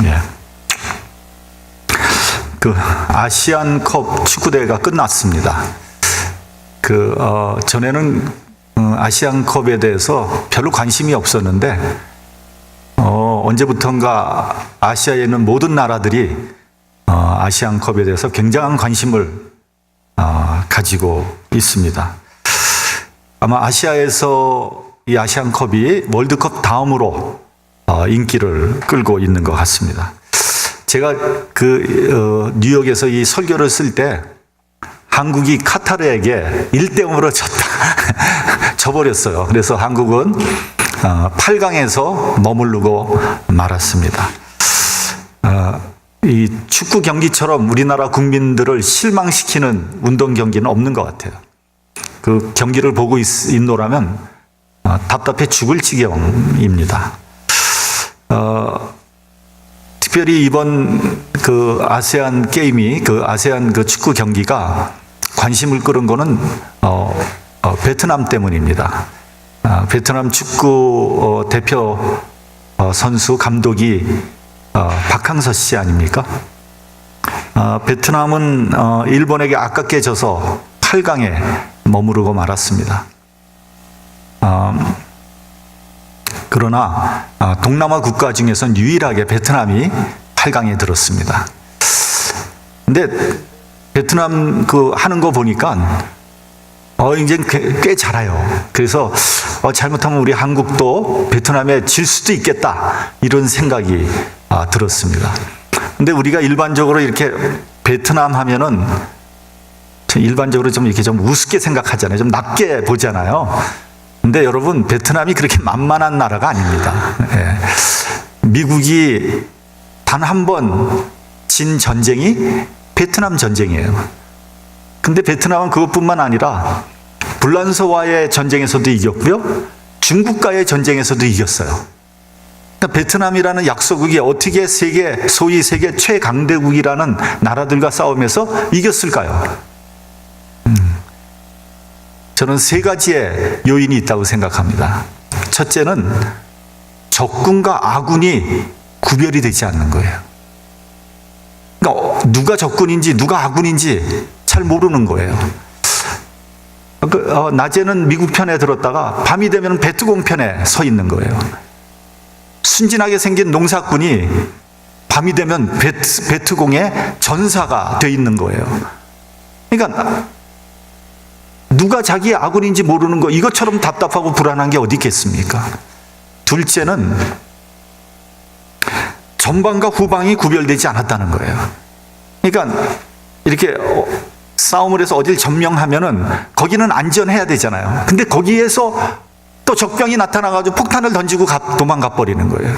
예. 그 아시안컵 축구대회가 끝났습니다. 전에는 아시안컵에 대해서 별로 관심이 없었는데 언제부턴가 아시아에 있는 모든 나라들이 아시안컵에 대해서 굉장한 관심을 가지고 있습니다. 아마 아시아에서 이 아시안컵이 월드컵 다음으로 인기를 끌고 있는 것 같습니다. 제가 뉴욕에서 이 설교를 쓸 때 한국이 카타르에게 1대0으로 져버렸어요. 그래서 한국은 8강에서 머무르고 말았습니다. 이 축구 경기처럼 우리나라 국민들을 실망시키는 운동 경기는 없는 것 같아요. 그 경기를 보고 있노라면 답답해 죽을 지경입니다. 특별히 이번 아세안 게임이 아세안 축구 경기가 관심을 끌은 거는 베트남 때문입니다. 베트남 축구 대표 선수 감독이 박항서 씨 아닙니까? 베트남은 일본에게 아깝게 져서 8강에 머무르고 말았습니다. 그러나 동남아 국가 중에서는 유일하게 베트남이 8강에 들었습니다. 근데 베트남 하는 거 보니까 이제 꽤 잘해요. 그래서 잘못하면 우리 한국도 베트남에 질 수도 있겠다 이런 생각이 들었습니다. 근데 우리가 일반적으로 이렇게 베트남 하면은 일반적으로 좀 이렇게 좀 우습게 생각하잖아요. 좀 낮게 보잖아요. 근데 여러분, 베트남이 그렇게 만만한 나라가 아닙니다. 예. 미국이 단 한 번 진 전쟁이 베트남 전쟁이에요. 근데 베트남은 그것뿐만 아니라 불란서와의 전쟁에서도 이겼고요. 중국과의 전쟁에서도 이겼어요. 그러니까 베트남이라는 약소국이 어떻게 소위 세계 최강대국이라는 나라들과 싸우면서 이겼을까요? 저는 세 가지의 요인이 있다고 생각합니다. 첫째는 적군과 아군이 구별이 되지 않는 거예요. 그러니까 누가 적군인지 누가 아군인지 잘 모르는 거예요. 낮에는 미국 편에 들었다가 밤이 되면 베트공 편에 서 있는 거예요. 순진하게 생긴 농사꾼이 밤이 되면 베트공의 전사가 돼 있는 거예요. 그러니까 누가 자기의 아군인지 모르는 거, 이것처럼 답답하고 불안한 게 어디 있겠습니까? 둘째는 전방과 후방이 구별되지 않았다는 거예요. 그러니까 이렇게 싸움을 해서 어딜 점령하면은 거기는 안전해야 되잖아요. 근데 거기에서 또 적병이 나타나가지고 폭탄을 던지고 도망가 버리는 거예요.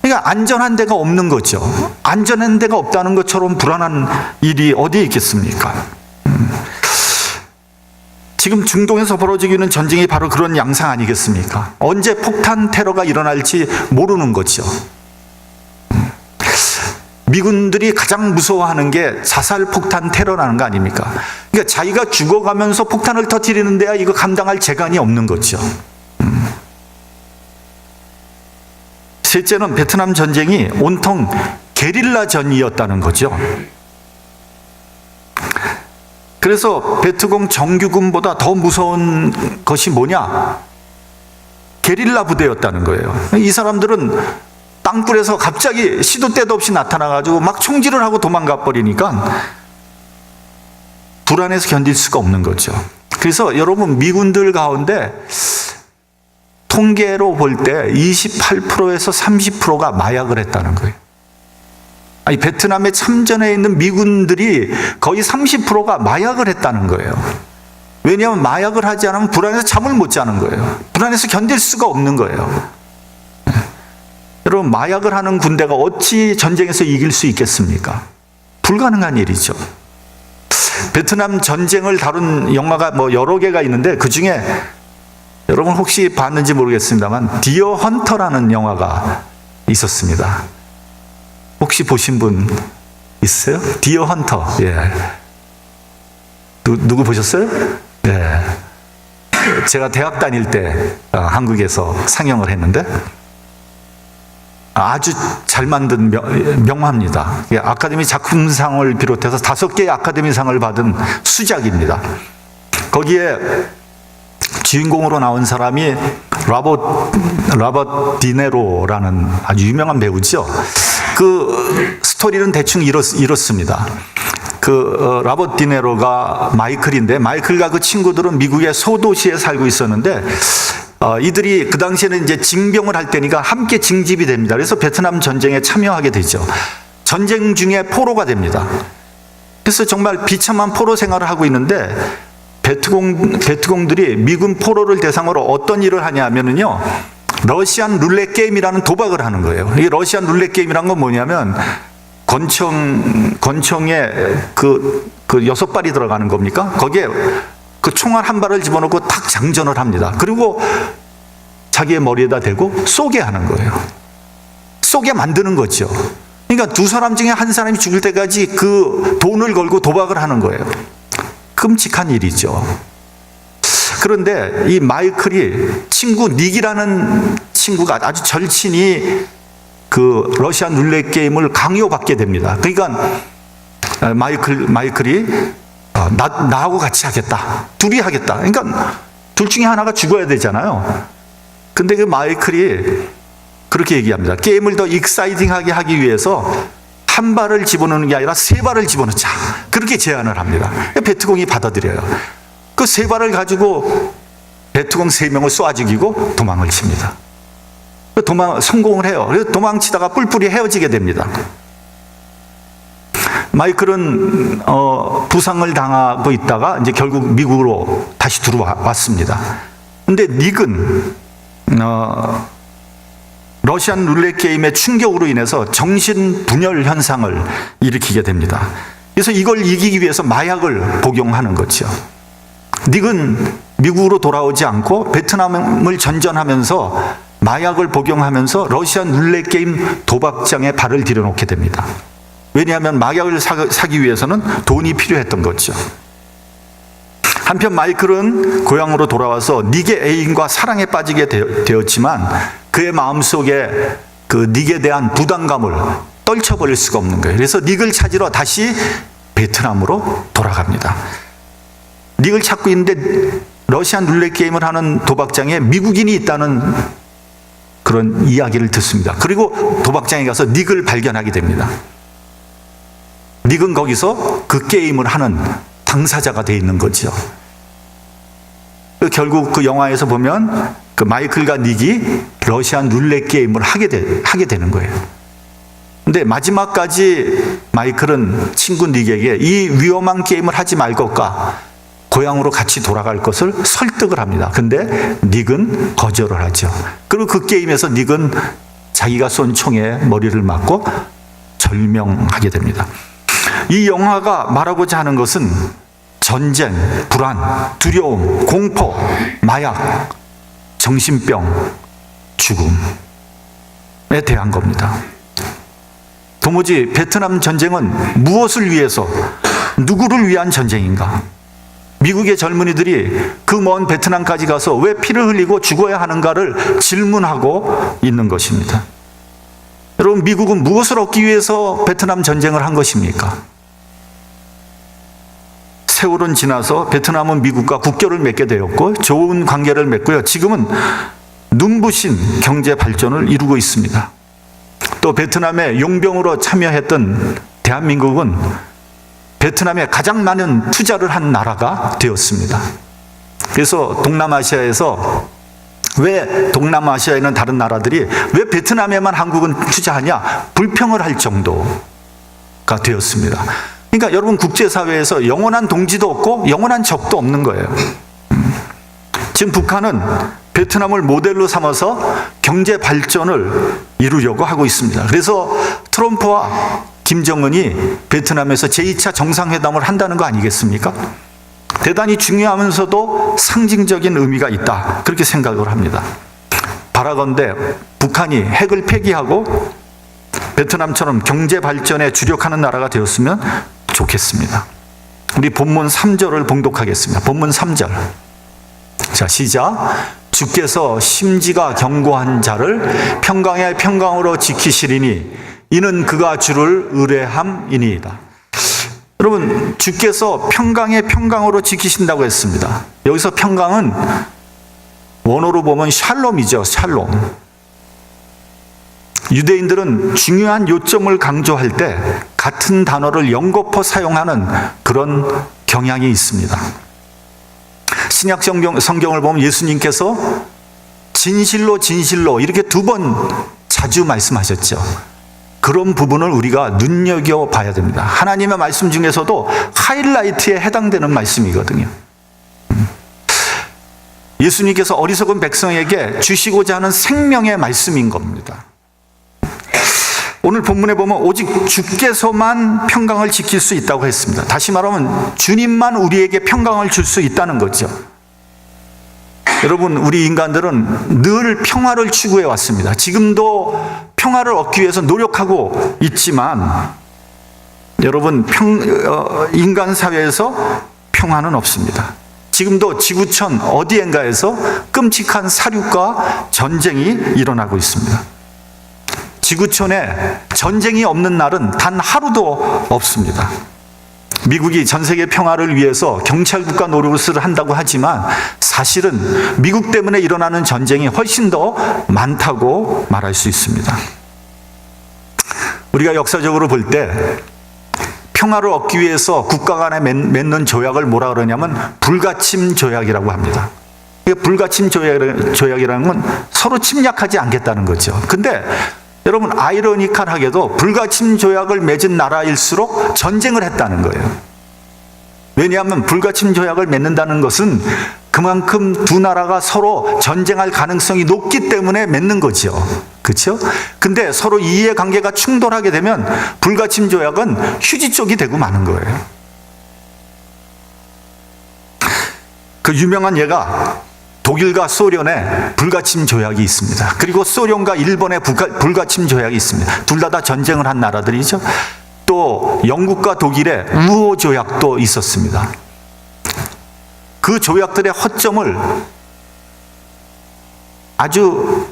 그러니까 안전한 데가 없는 거죠. 안전한 데가 없다는 것처럼 불안한 일이 어디에 있겠습니까? 지금 중동에서 벌어지고 있는 전쟁이 바로 그런 양상 아니겠습니까? 언제 폭탄 테러가 일어날지 모르는 거죠. 미군들이 가장 무서워하는 게 자살 폭탄 테러라는 거 아닙니까? 그러니까 자기가 죽어가면서 폭탄을 터뜨리는 데야 이거 감당할 재간이 없는 거죠. 셋째는 베트남 전쟁이 온통 게릴라전이었다는 거죠. 그래서 베트공 정규군보다 더 무서운 것이 뭐냐? 게릴라 부대였다는 거예요. 이 사람들은 땅굴에서 갑자기 시도 때도 없이 나타나가지고 막 총질을 하고 도망가 버리니까 불안해서 견딜 수가 없는 거죠. 그래서 여러분, 미군들 가운데 통계로 볼 때 28%에서 30%가 마약을 했다는 거예요. 아니, 베트남에 참전해 있는 미군들이 거의 30%가 마약을 했다는 거예요. 왜냐하면 마약을 하지 않으면 불안해서 잠을 못 자는 거예요. 불안해서 견딜 수가 없는 거예요. 여러분, 마약을 하는 군대가 어찌 전쟁에서 이길 수 있겠습니까? 불가능한 일이죠. 베트남 전쟁을 다룬 영화가 여러 개가 있는데 그 중에 여러분 혹시 봤는지 모르겠습니다만 디어 헌터라는 영화가 있었습니다. 혹시 보신 분 있으세요? 디어 헌터. 예. 누구 보셨어요? 예. 제가 대학 다닐 때 한국에서 상영을 했는데 아주 잘 만든 명화입니다. 아카데미 작품상을 비롯해서 5개의 아카데미상을 받은 수작입니다. 거기에 주인공으로 나온 사람이 로버트 디네로라는 아주 유명한 배우죠. 그 스토리는 대충 이렇습니다. 로버트 디네로가 마이클인데, 마이클과 그 친구들은 미국의 소도시에 살고 있었는데, 이들이 그 당시에는 이제 징병을 할 때니까 함께 징집이 됩니다. 그래서 베트남 전쟁에 참여하게 되죠. 전쟁 중에 포로가 됩니다. 그래서 정말 비참한 포로 생활을 하고 있는데, 베트공들이 미군 포로를 대상으로 어떤 일을 하냐면요, 러시안 룰렛 게임이라는 도박을 하는 거예요. 이 러시안 룰렛 게임이란 건 뭐냐면, 권총에 그 6발이 들어가는 겁니까? 거기에 그 총알 한 발을 집어넣고 탁 장전을 합니다. 그리고 자기의 머리에다 대고 쏘게 하는 거예요. 쏘게 만드는 거죠. 그러니까 두 사람 중에 한 사람이 죽을 때까지 그 돈을 걸고 도박을 하는 거예요. 끔찍한 일이죠. 그런데 이 마이클이 친구 닉이라는 친구가 아주 절친이 그 러시안 룰렛 게임을 강요받게 됩니다. 그러니까 마이클이 나하고 같이 하겠다. 둘이 하겠다. 그러니까 둘 중에 하나가 죽어야 되잖아요. 근데 그 마이클이 그렇게 얘기합니다. 게임을 더 익사이팅하게 하기 위해서 한 발을 집어넣는 게 아니라 3발을 집어넣자. 그렇게 제안을 합니다. 베트공이 받아들여요. 그 3발을 가지고 베트공 3명을 쏘아 죽이고 도망을 칩니다. 성공을 해요. 그래서 도망치다가 뿔뿔이 헤어지게 됩니다. 마이클은 부상을 당하고 있다가 이제 결국 미국으로 다시 들어왔습니다. 근데 닉은 러시안 룰렛 게임의 충격으로 인해서 정신분열 현상을 일으키게 됩니다. 그래서 이걸 이기기 위해서 마약을 복용하는 거죠. 닉은 미국으로 돌아오지 않고 베트남을 전전하면서 마약을 복용하면서 러시안 룰렛 게임 도박장에 발을 들여놓게 됩니다. 왜냐하면 마약을 사기 위해서는 돈이 필요했던 거죠. 한편 마이클은 고향으로 돌아와서 닉의 애인과 사랑에 빠지게 되었지만 그의 마음속에 그 닉에 대한 부담감을 떨쳐버릴 수가 없는 거예요. 그래서 닉을 찾으러 다시 베트남으로 돌아갑니다. 닉을 찾고 있는데 러시안 룰렛 게임을 하는 도박장에 미국인이 있다는 그런 이야기를 듣습니다. 그리고 도박장에 가서 닉을 발견하게 됩니다. 닉은 거기서 그 게임을 하는 당사자가 되어 있는 거죠. 결국 그 영화에서 보면 그 마이클과 닉이 러시안 룰렛 게임을 하게 되는 거예요. 근데 마지막까지 마이클은 친구 닉에게 이 위험한 게임을 하지 말 것과 고향으로 같이 돌아갈 것을 설득을 합니다. 근데 닉은 거절을 하죠. 그리고 그 게임에서 닉은 자기가 쏜 총에 머리를 맞고 절명하게 됩니다. 이 영화가 말하고자 하는 것은 전쟁, 불안, 두려움, 공포, 마약, 정신병, 죽음에 대한 겁니다. 도무지 베트남 전쟁은 무엇을 위해서, 누구를 위한 전쟁인가? 미국의 젊은이들이 그 먼 베트남까지 가서 왜 피를 흘리고 죽어야 하는가를 질문하고 있는 것입니다. 여러분, 미국은 무엇을 얻기 위해서 베트남 전쟁을 한 것입니까? 세월은 지나서 베트남은 미국과 국교를 맺게 되었고 좋은 관계를 맺고요. 지금은 눈부신 경제 발전을 이루고 있습니다. 또 베트남에 용병으로 참여했던 대한민국은 베트남에 가장 많은 투자를 한 나라가 되었습니다. 그래서 동남아시아에서 왜 동남아시아에 있는 다른 나라들이 왜 베트남에만 한국은 투자하냐 불평을 할 정도가 되었습니다. 그러니까 여러분, 국제사회에서 영원한 동지도 없고 영원한 적도 없는 거예요. 지금 북한은 베트남을 모델로 삼아서 경제 발전을 이루려고 하고 있습니다. 그래서 트럼프와 김정은이 베트남에서 제2차 정상회담을 한다는 거 아니겠습니까? 대단히 중요하면서도 상징적인 의미가 있다, 그렇게 생각을 합니다. 바라건대 북한이 핵을 폐기하고 베트남처럼 경제 발전에 주력하는 나라가 되었으면 좋겠습니다. 우리 본문 3절을 봉독하겠습니다. 본문 3절. 자, 시작. 주께서 심지가 견고한 자를 평강의 평강으로 지키시리니 이는 그가 주를 의뢰함이니이다. 여러분, 주께서 평강의 평강으로 지키신다고 했습니다. 여기서 평강은 원어로 보면 샬롬이죠. 샬롬. 유대인들은 중요한 요점을 강조할 때 같은 단어를 연거푸 사용하는 그런 경향이 있습니다. 신약 성경을 보면 예수님께서 진실로 진실로 이렇게 2번 자주 말씀하셨죠. 그런 부분을 우리가 눈여겨봐야 됩니다. 하나님의 말씀 중에서도 하이라이트에 해당되는 말씀이거든요. 예수님께서 어리석은 백성에게 주시고자 하는 생명의 말씀인 겁니다. 오늘 본문에 보면 오직 주께서만 평강을 지킬 수 있다고 했습니다. 다시 말하면 주님만 우리에게 평강을 줄 수 있다는 거죠. 여러분, 우리 인간들은 늘 평화를 추구해 왔습니다. 지금도 평화를 얻기 위해서 노력하고 있지만 여러분, 인간 사회에서 평화는 없습니다. 지금도 지구촌 어디엔가에서 끔찍한 사륙과 전쟁이 일어나고 있습니다. 지구촌에 전쟁이 없는 날은 단 하루도 없습니다. 미국이 전 세계 평화를 위해서 경찰국가 노릇을 한다고 하지만 사실은 미국 때문에 일어나는 전쟁이 훨씬 더 많다고 말할 수 있습니다. 우리가 역사적으로 볼 때 평화를 얻기 위해서 국가 간에 맺는 조약을 뭐라 그러냐면 불가침 조약이라고 합니다. 불가침 조약이라는 건 서로 침략하지 않겠다는 거죠. 근데 여러분, 아이러니컬하게도 불가침 조약을 맺은 나라일수록 전쟁을 했다는 거예요. 왜냐하면 불가침 조약을 맺는다는 것은 그만큼 두 나라가 서로 전쟁할 가능성이 높기 때문에 맺는 거죠. 그렇죠? 근데 서로 이해관계가 충돌하게 되면 불가침 조약은 휴지 쪽이 되고 마는 거예요. 그 유명한 예가 독일과 소련의 불가침 조약이 있습니다. 그리고 소련과 일본의 불가침 조약이 있습니다. 둘 다 전쟁을 한 나라들이죠. 또 영국과 독일의 우호 조약도 있었습니다. 그 조약들의 허점을 아주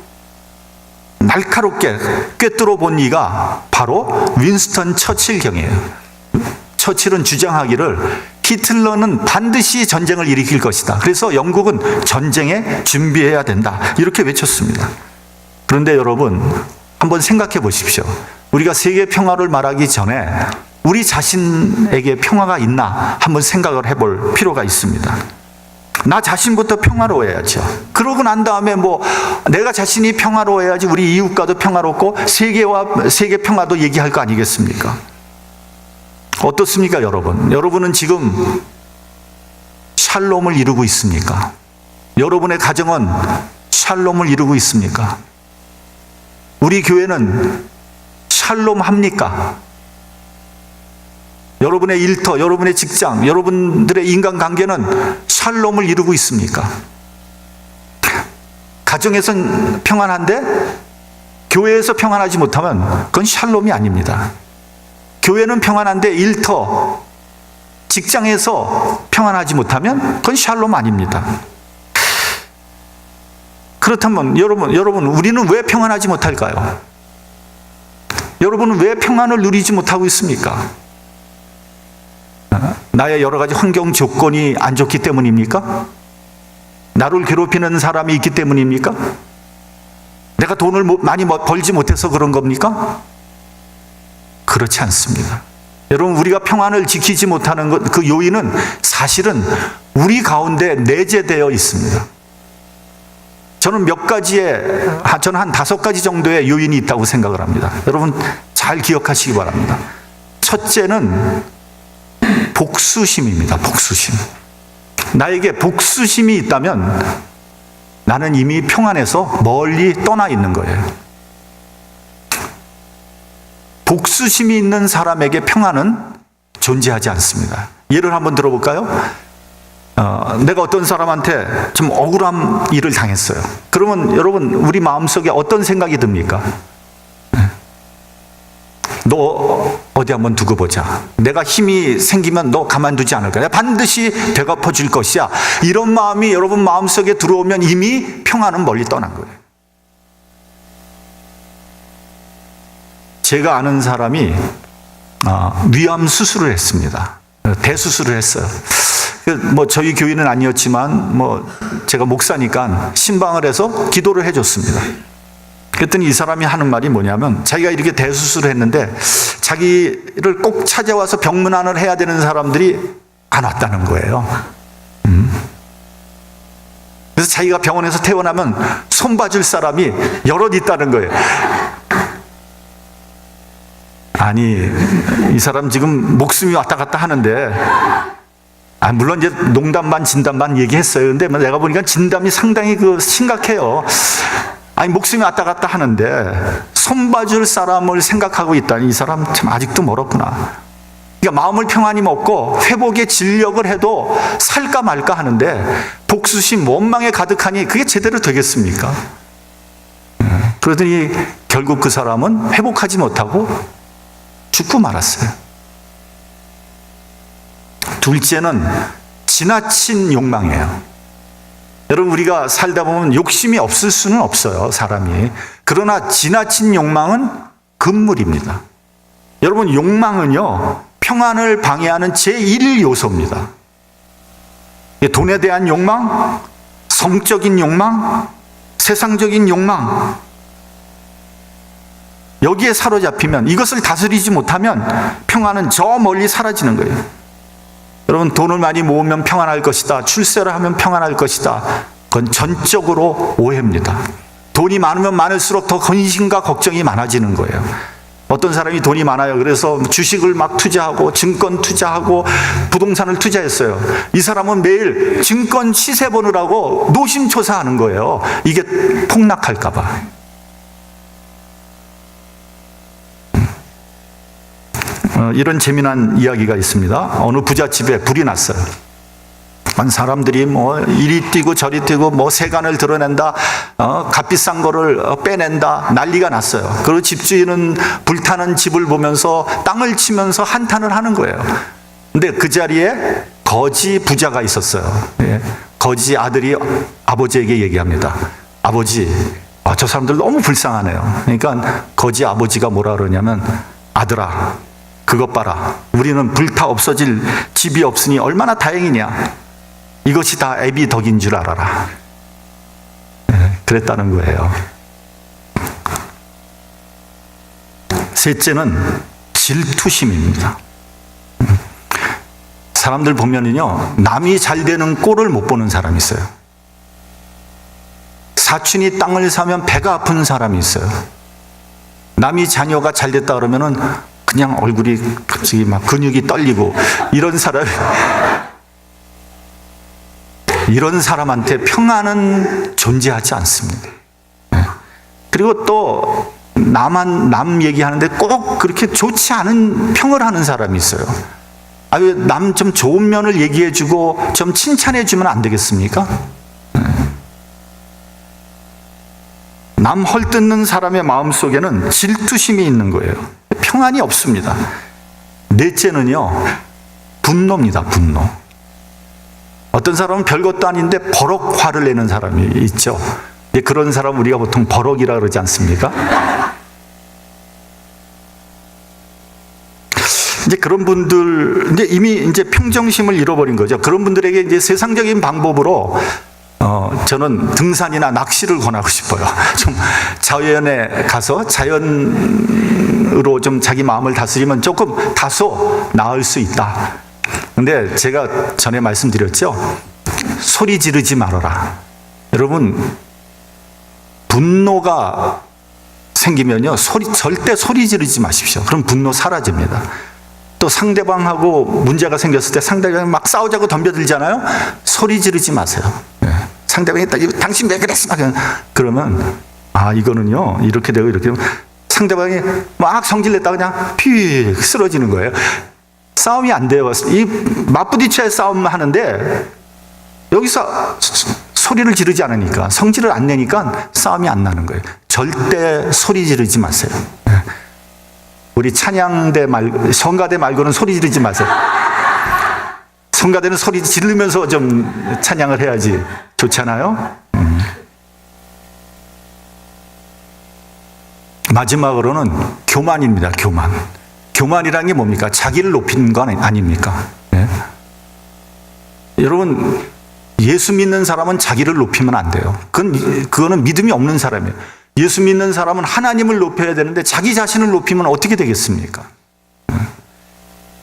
날카롭게 꿰뚫어 본 이가 바로 윈스턴 처칠경이에요. 처칠은 주장하기를 히틀러는 반드시 전쟁을 일으킬 것이다. 그래서 영국은 전쟁에 준비해야 된다. 이렇게 외쳤습니다. 그런데 여러분, 한번 생각해 보십시오. 우리가 세계 평화를 말하기 전에 우리 자신에게 평화가 있나 한번 생각을 해볼 필요가 있습니다. 나 자신부터 평화로워야죠. 그러고 난 다음에 내가 자신이 평화로워야지 우리 이웃과도 평화롭고 세계 평화도 얘기할 거 아니겠습니까? 어떻습니까, 여러분? 여러분은 지금 샬롬을 이루고 있습니까? 여러분의 가정은 샬롬을 이루고 있습니까? 우리 교회는 샬롬 합니까? 여러분의 일터, 여러분의 직장, 여러분들의 인간관계는 샬롬을 이루고 있습니까? 가정에선 평안한데 교회에서 평안하지 못하면 그건 샬롬이 아닙니다. 교회는 평안한데 일터, 직장에서 평안하지 못하면 그건 샬롬 아닙니다. 그렇다면 여러분, 우리는 왜 평안하지 못할까요? 여러분은 왜 평안을 누리지 못하고 있습니까? 나의 여러 가지 환경 조건이 안 좋기 때문입니까? 나를 괴롭히는 사람이 있기 때문입니까? 내가 돈을 많이 벌지 못해서 그런 겁니까? 그렇지 않습니다. 여러분, 우리가 평안을 지키지 못하는 그 요인은 사실은 우리 가운데 내재되어 있습니다. 저는 저는 한 5가지 정도의 요인이 있다고 생각을 합니다. 여러분, 잘 기억하시기 바랍니다. 첫째는 복수심입니다. 복수심. 나에게 복수심이 있다면 나는 이미 평안에서 멀리 떠나 있는 거예요. 복수심이 있는 사람에게 평안은 존재하지 않습니다. 예를 한번 들어볼까요? 내가 어떤 사람한테 좀 억울한 일을 당했어요. 그러면 여러분, 우리 마음속에 어떤 생각이 듭니까? 너 어디 한번 두고 보자. 내가 힘이 생기면 너 가만두지 않을 거야. 반드시 되갚아 줄 것이야. 이런 마음이 여러분 마음속에 들어오면 이미 평안은 멀리 떠난 거예요. 제가 아는 사람이 위암 수술을 했습니다. 대수술을 했어요. 뭐 저희 교회는 아니었지만 뭐 제가 목사니까 신방을 해서 기도를 해줬습니다. 그랬더니 이 사람이 하는 말이 뭐냐면, 자기가 이렇게 대수술을 했는데 자기를 꼭 찾아와서 병문안을 해야 되는 사람들이 안 왔다는 거예요. 그래서 자기가 병원에서 퇴원하면 손봐줄 사람이 여럿 있다는 거예요. 아니, 이 사람 지금 목숨이 왔다 갔다 하는데, 물론 이제 농담 반 진담 반 얘기했어요. 근데 내가 보니까 진담이 상당히 심각해요. 아니, 목숨이 왔다 갔다 하는데 손봐줄 사람을 생각하고 있다니, 이 사람 참 아직도 멀었구나. 그러니까 마음을 평안히 먹고 회복의 진력을 해도 살까 말까 하는데 복수심, 원망에 가득하니 그게 제대로 되겠습니까? 그러더니 결국 그 사람은 회복하지 못하고 죽고 말았어요. 둘째는 지나친 욕망이에요. 여러분, 우리가 살다 보면 욕심이 없을 수는 없어요, 사람이. 그러나 지나친 욕망은 금물입니다. 여러분, 욕망은요, 평안을 방해하는 제1요소입니다. 돈에 대한 욕망, 성적인 욕망, 세상적인 욕망, 여기에 사로잡히면, 이것을 다스리지 못하면 평안은 저 멀리 사라지는 거예요. 여러분, 돈을 많이 모으면 평안할 것이다, 출세를 하면 평안할 것이다, 그건 전적으로 오해입니다. 돈이 많으면 많을수록 더 근심과 걱정이 많아지는 거예요. 어떤 사람이 돈이 많아요. 그래서 주식을 막 투자하고 증권 투자하고 부동산을 투자했어요. 이 사람은 매일 증권 시세 보느라고 노심초사하는 거예요. 이게 폭락할까 봐. 이런 재미난 이야기가 있습니다. 어느 부잣집에 불이 났어요. 사람들이 뭐 이리 뛰고 저리 뛰고 뭐 세간을 드러낸다, 값비싼 거를 빼낸다, 난리가 났어요. 그리고 집주인은 불타는 집을 보면서 땅을 치면서 한탄을 하는 거예요. 근데 그 자리에 거지 부자가 있었어요. 거지 아들이 아버지에게 얘기합니다. 아버지, 저 사람들 너무 불쌍하네요. 그러니까 거지 아버지가 뭐라 그러냐면, 아들아, 그것 봐라. 우리는 불타 없어질 집이 없으니 얼마나 다행이냐. 이것이 다 애비 덕인 줄 알아라. 그랬다는 거예요. 셋째는 질투심입니다. 사람들 보면은요, 남이 잘 되는 꼴을 못 보는 사람이 있어요. 사촌이 땅을 사면 배가 아픈 사람이 있어요. 남이 자녀가 잘 됐다 그러면은 그냥 얼굴이 갑자기 막 근육이 떨리고, 이런 사람한테 평안은 존재하지 않습니다. 그리고 또 남 얘기하는데 꼭 그렇게 좋지 않은 평을 하는 사람이 있어요. 왜 남 좀 좋은 면을 얘기해주고 좀 칭찬해주면 안 되겠습니까? 남 헐뜯는 사람의 마음속에는 질투심이 있는 거예요. 평안이 없습니다. 넷째는요, 분노입니다. 분노. 어떤 사람은 별것도 아닌데 버럭 화를 내는 사람이 있죠. 그런 사람 우리가 보통 버럭이라 그러지 않습니까? 이제 그런 분들, 이미 평정심을 잃어버린 거죠. 그런 분들에게 이제 세상적인 방법으로 저는 등산이나 낚시를 권하고 싶어요. 좀 자연에 가서 자연으로 좀 자기 마음을 다스리면 조금 다소 나을 수 있다. 근데 제가 전에 말씀드렸죠. 소리 지르지 말아라. 여러분, 분노가 생기면요, 절대 소리 지르지 마십시오. 그럼 분노 사라집니다. 또 상대방하고 문제가 생겼을 때 상대방이 막 싸우자고 덤벼들잖아요. 소리 지르지 마세요. 상대방이 당신 왜 그랬어? 그러면 이거는요, 이렇게 되고 이렇게 되면 상대방이 막 성질냈다 그냥 피 쓰러지는 거예요. 싸움이 안 돼요. 이 맞부딪혀야 싸움 하는데 여기서 소리를 지르지 않으니까, 성질을 안 내니까 싸움이 안 나는 거예요. 절대 소리 지르지 마세요. 우리 찬양대 성가대 말고는 소리 지르지 마세요. 성가대는 소리 지르면서 좀 찬양을 해야지 좋잖아요. 마지막으로는 교만입니다. 교만. 교만이라는 게 뭡니까? 자기를 높이는 거 아닙니까? 네? 여러분, 예수 믿는 사람은 자기를 높이면 안 돼요. 그거는 믿음이 없는 사람이에요. 예수 믿는 사람은 하나님을 높여야 되는데 자기 자신을 높이면 어떻게 되겠습니까?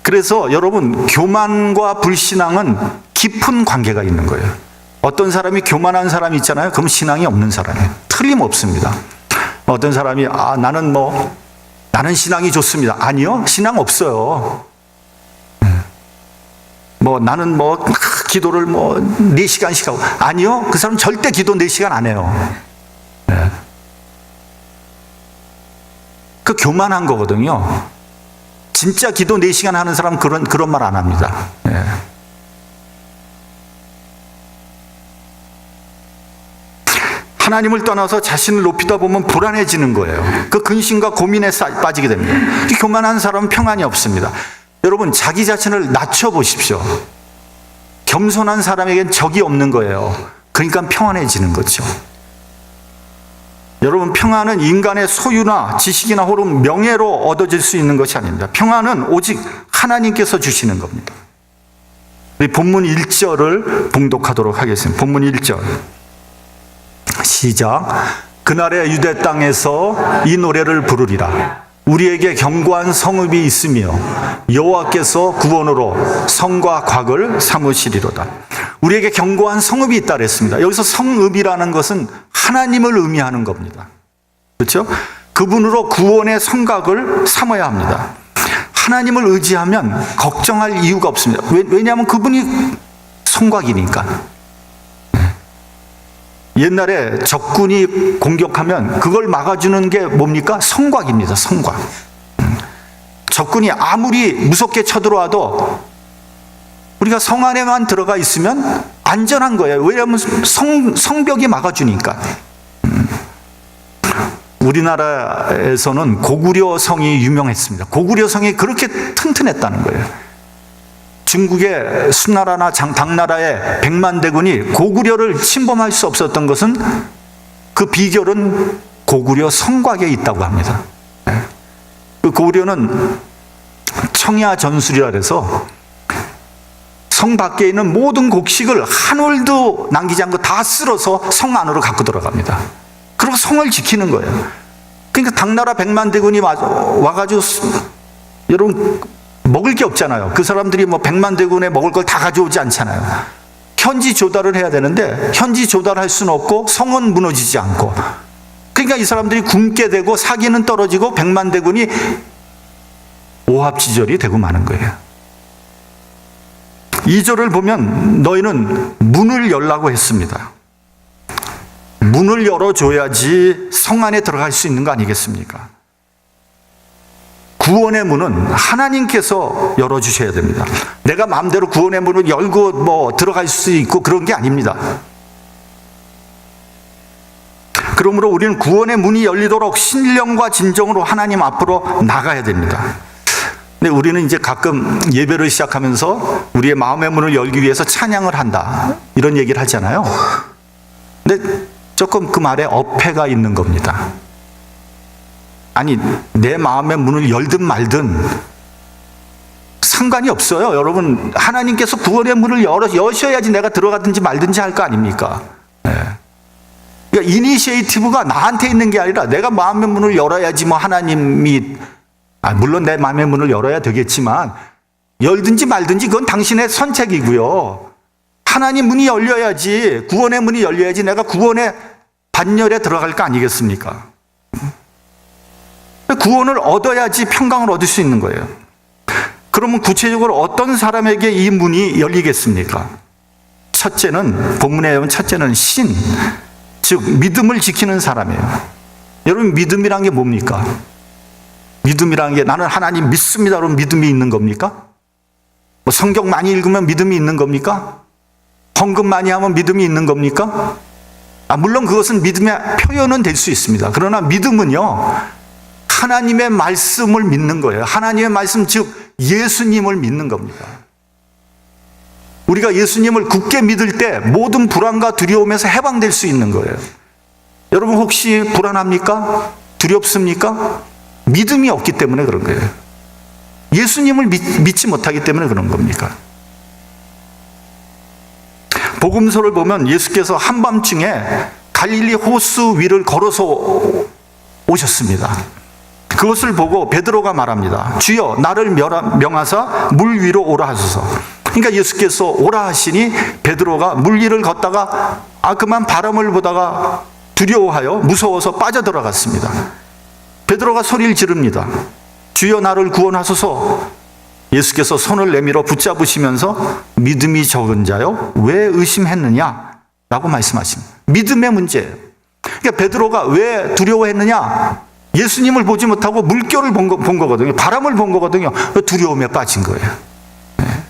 그래서 여러분, 교만과 불신앙은 깊은 관계가 있는 거예요. 어떤 사람이 교만한 사람이 있잖아요. 그럼 신앙이 없는 사람이에요. 틀림없습니다. 어떤 사람이 나는 신앙이 좋습니다. 아니요, 신앙 없어요. 나는 기도를 4시간씩 하고. 아니요, 그 사람 절대 기도 4시간 안 해요. 네. 그 교만한 거거든요. 진짜 기도 4시간 하는 사람은 그런 말 안 합니다. 네. 하나님을 떠나서 자신을 높이다 보면 불안해지는 거예요. 그 근심과 고민에 빠지게 됩니다. 교만한 사람은 평안이 없습니다. 여러분, 자기 자신을 낮춰보십시오. 겸손한 사람에겐 적이 없는 거예요. 그러니까 평안해지는 거죠. 여러분, 평안은 인간의 소유나 지식이나 혹은 명예로 얻어질 수 있는 것이 아닙니다. 평안은 오직 하나님께서 주시는 겁니다. 우리 본문 1절을 봉독하도록 하겠습니다. 본문 1절. 시작. 그날의 유대 땅에서 이 노래를 부르리라. 우리에게 견고한 성읍이 있으며 여호와께서 구원으로 성과 곽을 삼으시리로다. 우리에게 견고한 성읍이 있다 그랬습니다. 여기서 성읍이라는 것은 하나님을 의미하는 겁니다. 그렇죠? 그분으로 구원의 성곽을 삼아야 합니다. 하나님을 의지하면 걱정할 이유가 없습니다. 왜냐하면 그분이 성곽이니까. 옛날에 적군이 공격하면 그걸 막아주는 게 뭡니까? 성곽입니다. 성곽. 적군이 아무리 무섭게 쳐들어와도 우리가 성 안에만 들어가 있으면 안전한 거예요. 왜냐하면 성벽이 막아주니까. 우리나라에서는 고구려 성이 유명했습니다. 고구려 성이 그렇게 튼튼했다는 거예요. 중국의 수나라나 당나라의 백만대군이 고구려를 침범할 수 없었던 것은 그 비결은 고구려 성곽에 있다고 합니다. 그 고구려는 청야 전술이라 해서 성 밖에 있는 모든 곡식을 한 올도 남기지 않고 다 쓸어서 성 안으로 갖고 들어갑니다. 그리고 성을 지키는 거예요. 그러니까 당나라 백만대군이 와가지고 여러분 먹을 게 없잖아요. 그 사람들이 100만대군에 먹을 걸 다 가져오지 않잖아요. 현지 조달을 해야 되는데 현지 조달할 수는 없고 성은 무너지지 않고. 그러니까 이 사람들이 굶게 되고 사기는 떨어지고 100만대군이 오합지졸이 되고 마는 거예요. 2절을 보면 너희는 문을 열라고 했습니다. 문을 열어줘야지 성 안에 들어갈 수 있는 거 아니겠습니까? 구원의 문은 하나님께서 열어주셔야 됩니다. 내가 마음대로 구원의 문을 열고 들어갈 수 있고 그런 게 아닙니다. 그러므로 우리는 구원의 문이 열리도록 신령과 진정으로 하나님 앞으로 나가야 됩니다. 근데 우리는 이제 가끔 예배를 시작하면서 우리의 마음의 문을 열기 위해서 찬양을 한다, 이런 얘기를 하잖아요. 근데 조금 그 말에 어폐가 있는 겁니다. 아니, 내 마음의 문을 열든 말든 상관이 없어요. 여러분, 하나님께서 구원의 문을 여셔야지 내가 들어가든지 말든지 할 거 아닙니까? 네. 그러니까 이니시에이티브가 나한테 있는 게 아니라 내가 마음의 문을 열어야지 하나님이, 물론 내 마음의 문을 열어야 되겠지만 열든지 말든지 그건 당신의 선택이고요. 하나님 문이 열려야지, 구원의 문이 열려야지 내가 구원의 반열에 들어갈 거 아니겠습니까? 구원을 얻어야지 평강을 얻을 수 있는 거예요. 그러면 구체적으로 어떤 사람에게 이 문이 열리겠습니까? 첫째는, 본문에 보면 첫째는 신, 즉 믿음을 지키는 사람이에요. 여러분, 믿음이란 게 뭡니까? 믿음이란 게 나는 하나님 믿습니다 그러면 믿음이 있는 겁니까? 성경 많이 읽으면 믿음이 있는 겁니까? 헌금 많이 하면 믿음이 있는 겁니까? 물론 그것은 믿음의 표현은 될 수 있습니다. 그러나 믿음은요, 하나님의 말씀을 믿는 거예요. 하나님의 말씀, 즉 예수님을 믿는 겁니다. 우리가 예수님을 굳게 믿을 때 모든 불안과 두려움에서 해방될 수 있는 거예요. 여러분 혹시 불안합니까? 두렵습니까? 믿음이 없기 때문에 그런 거예요. 예수님을 믿지 못하기 때문에 그런 겁니까? 복음서를 보면 예수께서 한밤중에 갈릴리 호수 위를 걸어서 오셨습니다. 그것을 보고 베드로가 말합니다. 주여, 나를 명하사 물 위로 오라 하소서. 그러니까 예수께서 오라 하시니 베드로가 물 위를 걷다가 그만 바람을 보다가 두려워하여 무서워서 빠져들어갔습니다. 베드로가 소리를 지릅니다. 주여, 나를 구원하소서. 예수께서 손을 내밀어 붙잡으시면서 믿음이 적은 자여 왜 의심했느냐 라고 말씀하십니다. 믿음의 문제예요. 그러니까 베드로가 왜 두려워했느냐? 예수님을 보지 못하고 물결을 본 거거든요. 바람을 본 거거든요. 두려움에 빠진 거예요. 네.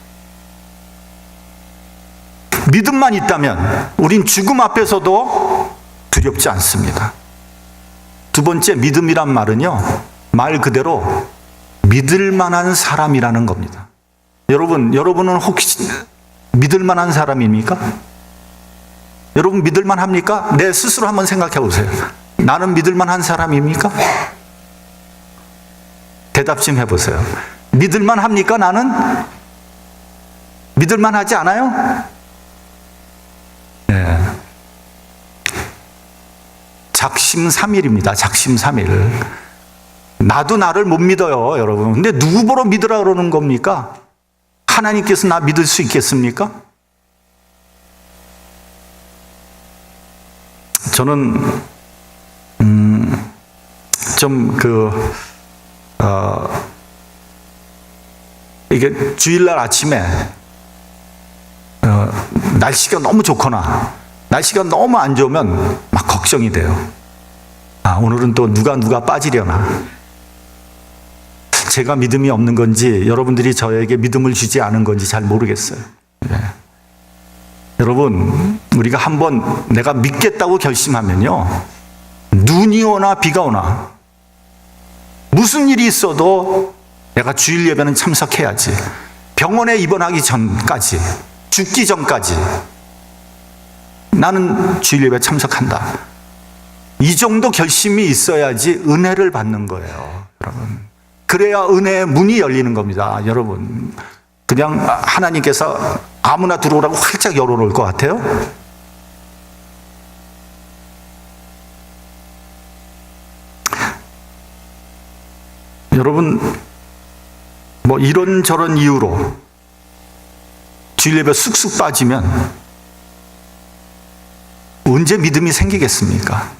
믿음만 있다면 우린 죽음 앞에서도 두렵지 않습니다. 두 번째, 믿음이란 말은요, 말 그대로 믿을 만한 사람이라는 겁니다. 여러분은 혹시 믿을 만한 사람입니까? 여러분 믿을 만합니까? 내 스스로 한번 생각해 보세요. 나는 믿을 만한 사람입니까? 대답 좀 해보세요. 믿을 만합니까? 나는? 믿을 만하지 않아요? 네. 작심삼일입니다. 작심삼일. 나도 나를 못 믿어요, 여러분. 근데 누구 보러 믿으라 그러는 겁니까? 하나님께서 나 믿을 수 있겠습니까? 저는 이게 주일날 아침에 날씨가 너무 좋거나 날씨가 너무 안 좋으면 막 걱정이 돼요. 오늘은 또 누가 빠지려나. 제가 믿음이 없는 건지 여러분들이 저에게 믿음을 주지 않은 건지 잘 모르겠어요. 네. 여러분, 우리가 한번 내가 믿겠다고 결심하면요, 눈이 오나 비가 오나 무슨 일이 있어도 내가 주일 예배는 참석해야지. 병원에 입원하기 전까지, 죽기 전까지 나는 주일 예배 참석한다. 이 정도 결심이 있어야지 은혜를 받는 거예요, 여러분. 그래야 은혜의 문이 열리는 겁니다, 여러분. 그냥 하나님께서 아무나 들어오라고 활짝 열어놓을 것 같아요? 여러분, 뭐 이런저런 이유로 주일 예배 쑥쑥 빠지면 언제 믿음이 생기겠습니까?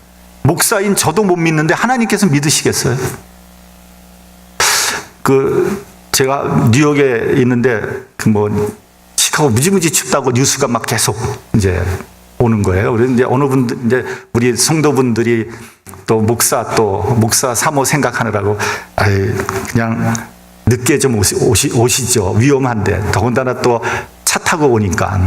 목사인 저도 못 믿는데 하나님께서 믿으시겠어요? 제가 뉴욕에 있는데 시카고 무지무지 춥다고 뉴스가 막 계속 이제 오는 거예요. 그래서 이제 어느 분들, 이제 우리 성도분들이 또 목사 사모 생각하느라고 그냥 늦게 좀 오시죠. 위험한데 더군다나 또 차 타고 오니까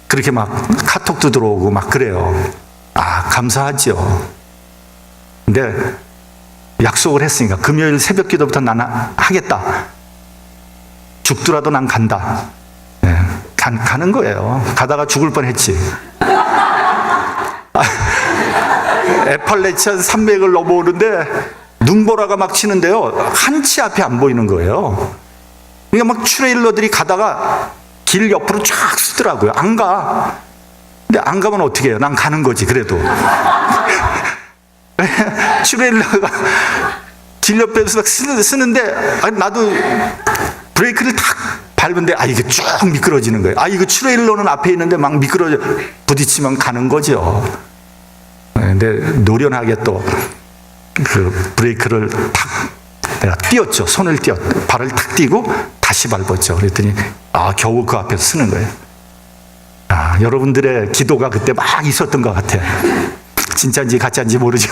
그렇게 막 카톡도 들어오고 막 그래요. 감사하죠. 근데 약속을 했으니까 금요일 새벽 기도부터 나는 하겠다. 죽더라도 난 간다. 가는 거예요. 가다가 죽을 뻔했지. 에팔레치안 산맥을 넘어오는데 눈보라가 막 치는데요, 한치 앞이 안 보이는 거예요. 그러니까 막 트레일러들이 가다가 길 옆으로 쫙 쓰더라고요. 안 가. 근데 안 가면 어떻게 해요? 난 가는 거지, 그래도. 트레일러가 길 옆에서 막 쓰는데 나도 브레이크를 탁 밟은데 이게 쭉 미끄러지는 거예요. 이거 트레일러는 앞에 있는데 막 미끄러져 부딪히면 가는 거죠. 근데 노련하게 또 그 브레이크를 탁 내가 띄었죠. 손을 발을 탁 띄고 다시 밟았죠. 그랬더니 겨우 그 앞에서 쓰는 거예요. 여러분들의 기도가 그때 막 있었던 것 같아요. 진짜인지 가짜인지 모르죠.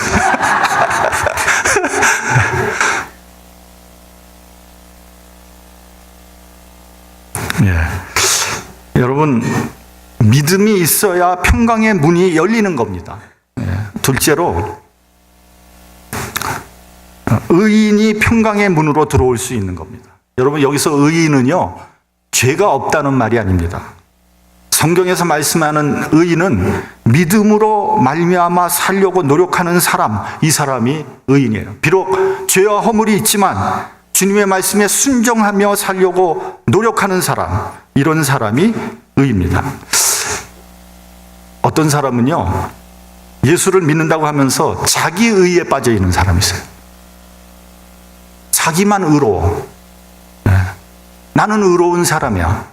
여러분, 믿음이 있어야 평강의 문이 열리는 겁니다. 둘째로 의인이 평강의 문으로 들어올 수 있는 겁니다. 여러분, 여기서 의인은요, 죄가 없다는 말이 아닙니다. 성경에서 말씀하는 의인은 믿음으로 말미암아 살려고 노력하는 사람, 이 사람이 의인이에요. 비록 죄와 허물이 있지만 주님의 말씀에 순종하며 살려고 노력하는 사람, 이런 사람이 의입니다. 어떤 사람은요, 예수를 믿는다고 하면서 자기 의에 빠져 있는 사람이 있어요. 자기만 의로워. 나는 의로운 사람이야.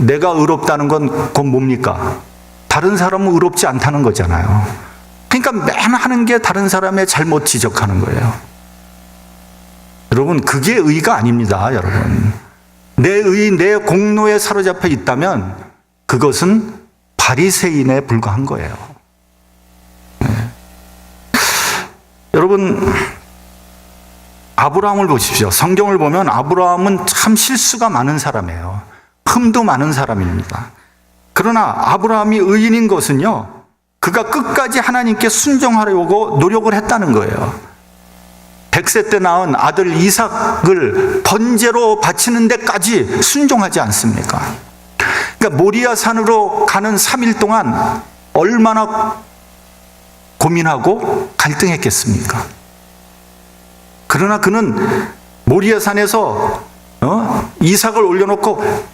내가 의롭다는 건 곧 뭡니까? 다른 사람은 의롭지 않다는 거잖아요. 그러니까 맨 하는 게 다른 사람의 잘못 지적하는 거예요. 여러분, 그게 의가 아닙니다, 여러분. 내 의, 내 공로에 사로잡혀 있다면 그것은 바리새인에 불과한 거예요. 여러분, 아브라함을 보십시오. 성경을 보면 아브라함은 참 실수가 많은 사람이에요. 흠도 많은 사람입니다. 그러나 아브라함이 의인인 것은요, 그가 끝까지 하나님께 순종하려고 노력을 했다는 거예요. 100세 때 낳은 아들 이삭을 번제로 바치는 데까지 순종하지 않습니까? 그러니까 모리아 산으로 가는 3일 동안 얼마나 고민하고 갈등했겠습니까? 그러나 그는 모리아 산에서 이삭을 올려놓고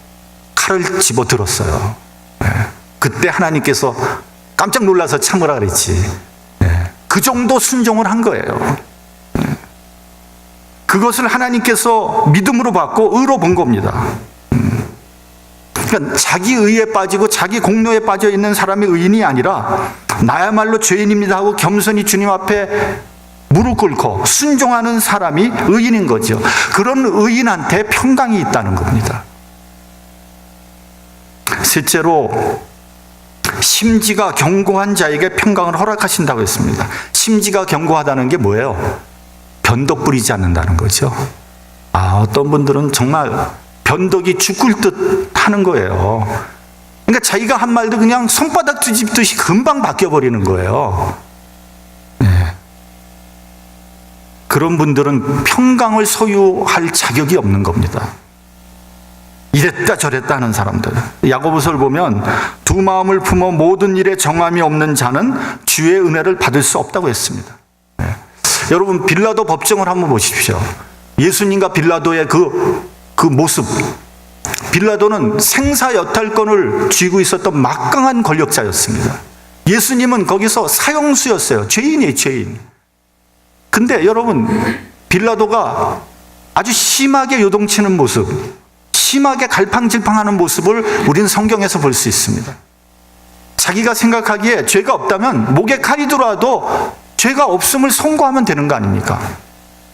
칼을 집어들었어요. 그때 하나님께서 깜짝 놀라서 참으라 그랬지. 그 정도 순종을 한 거예요. 그것을 하나님께서 믿음으로 받고 의로 본 겁니다. 그러니까 자기 의에 빠지고 자기 공로에 빠져 있는 사람이 의인이 아니라 나야말로 죄인입니다 하고 겸손히 주님 앞에 무릎 꿇고 순종하는 사람이 의인인 거죠. 그런 의인한테 평강이 있다는 겁니다. 셋째로, 심지가 견고한 자에게 평강을 허락하신다고 했습니다. 심지가 견고하다는 게 뭐예요? 변덕 부리지 않는다는 거죠. 어떤 분들은 정말 변덕이 죽을 듯 하는 거예요. 그러니까 자기가 한 말도 그냥 손바닥 뒤집듯이 금방 바뀌어버리는 거예요. 그런 분들은 평강을 소유할 자격이 없는 겁니다. 이랬다 저랬다 하는 사람들. 야고보서를 보면 두 마음을 품어 모든 일에 정함이 없는 자는 주의 은혜를 받을 수 없다고 했습니다. 여러분, 빌라도 법정을 한번 보십시오. 예수님과 빌라도의 그 모습. 빌라도는 생사여탈권을 쥐고 있었던 막강한 권력자였습니다. 예수님은 거기서 사형수였어요. 죄인이에요, 죄인. 근데 여러분, 빌라도가 아주 심하게 요동치는 모습, 심하게 갈팡질팡하는 모습을 우리는 성경에서 볼 수 있습니다. 자기가 생각하기에 죄가 없다면 목에 칼이 들어와도 죄가 없음을 선고하면 되는 거 아닙니까?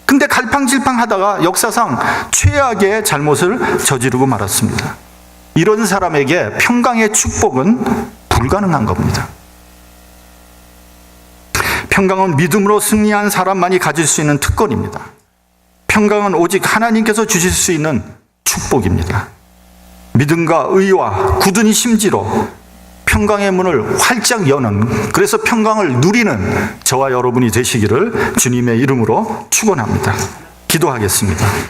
근데 갈팡질팡하다가 역사상 최악의 잘못을 저지르고 말았습니다. 이런 사람에게 평강의 축복은 불가능한 겁니다. 평강은 믿음으로 승리한 사람만이 가질 수 있는 특권입니다. 평강은 오직 하나님께서 주실 수 있는 축복입니다. 믿음과 의와 굳은 심지로 평강의 문을 활짝 여는, 그래서 평강을 누리는 저와 여러분이 되시기를 주님의 이름으로 축원합니다. 기도하겠습니다.